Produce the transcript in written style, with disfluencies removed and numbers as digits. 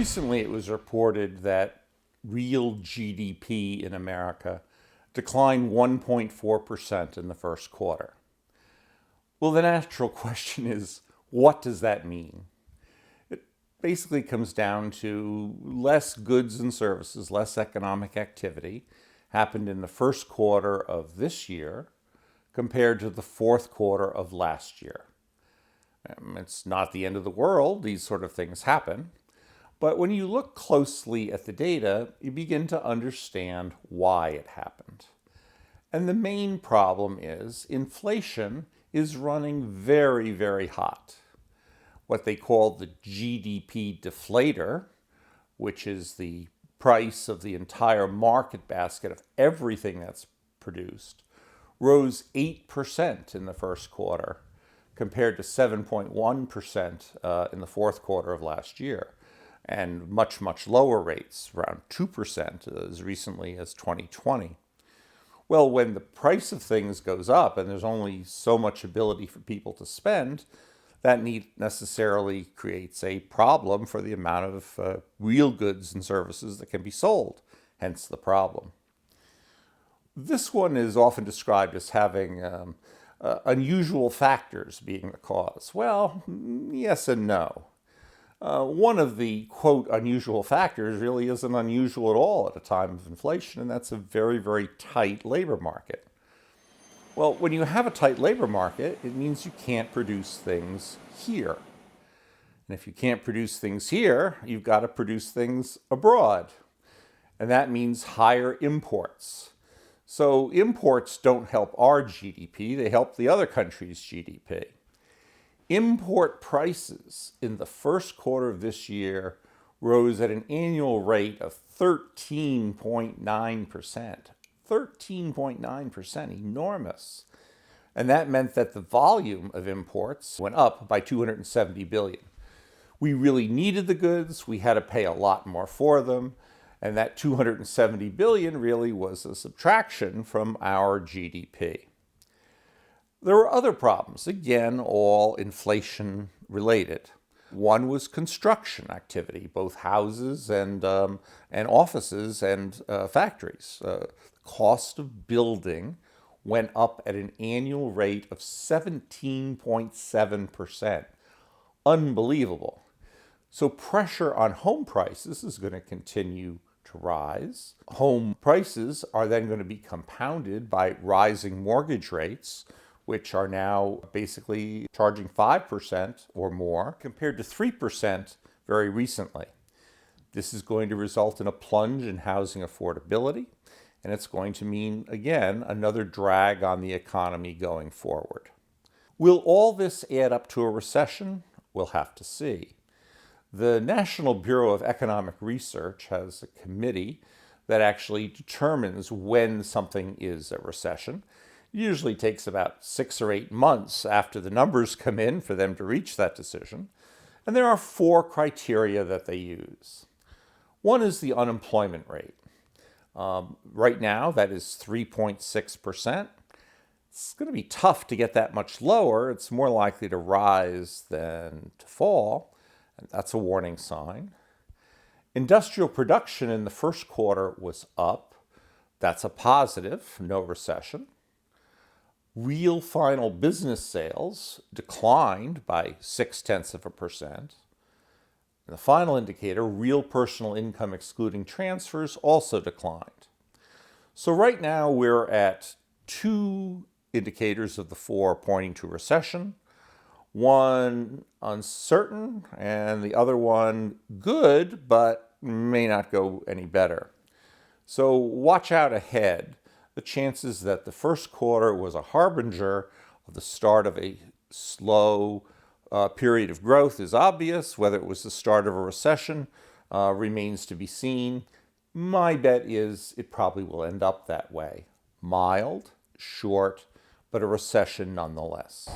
Recently, it was reported that real GDP in America declined 1.4% in the first quarter. Well, the natural question is, what does that mean? It basically comes down to less goods and services, less economic activity happened in the first quarter of this year compared to the fourth quarter of last year. It's not the end of the world. These sort of things happen. But when you look closely at the data, you begin to understand why it happened. And the main problem is inflation is running very, very hot. What they call the GDP deflator, which is the price of the entire market basket of everything that's produced, rose 8% in the first quarter compared to 7.1% in the fourth quarter of last year, and much, much lower rates, around 2% as recently as 2020. Well, when the price of things goes up and there's only so much ability for people to spend, that necessarily creates a problem for the amount of real goods and services that can be sold, hence the problem. This one is often described as having unusual factors being the cause. Well, yes and no. One of the, quote, unusual factors really isn't unusual at all at a time of inflation, and that's a very, very tight labor market. Well, when you have a tight labor market, it means you can't produce things here. And if you can't produce things here, you've got to produce things abroad. And that means higher imports. So imports don't help our GDP, they help the other country's GDP. Import prices in the first quarter of this year rose at an annual rate of 13.9%. 13.9%, enormous. And that meant that the volume of imports went up by 270 billion. We really needed the goods, we had to pay a lot more for them, and that 270 billion really was a subtraction from our GDP. There were other problems, again, all inflation related. One was construction activity, both houses and offices and factories. The cost of building went up at an annual rate of 17.7%. Unbelievable. So pressure on home prices is going to continue to rise. Home prices are then going to be compounded by rising mortgage rates, which are now basically charging 5% or more, compared to 3% very recently. This is going to result in a plunge in housing affordability, and it's going to mean, again, another drag on the economy going forward. Will all this add up to a recession? We'll have to see. The National Bureau of Economic Research has a committee that actually determines when something is a recession. It usually takes about 6 or 8 months after the numbers come in for them to reach that decision. And there are 4 criteria that they use. One is the unemployment rate. Right now, that is 3.6%. It's going to be tough to get that much lower. It's more likely to rise than to fall. And that's a warning sign. Industrial production in the first quarter was up. That's a positive, no recession. Real final business sales declined by 0.6%. And the final indicator, real personal income excluding transfers, also declined. So right now we're at 2 indicators of the 4 pointing to recession. One uncertain and the other one good, but may not go any better. So watch out ahead. The chances that the first quarter was a harbinger of the start of a slow period of growth is obvious. Whether it was the start of a recession remains to be seen. My bet is it probably will end up that way. Mild, short, but a recession nonetheless.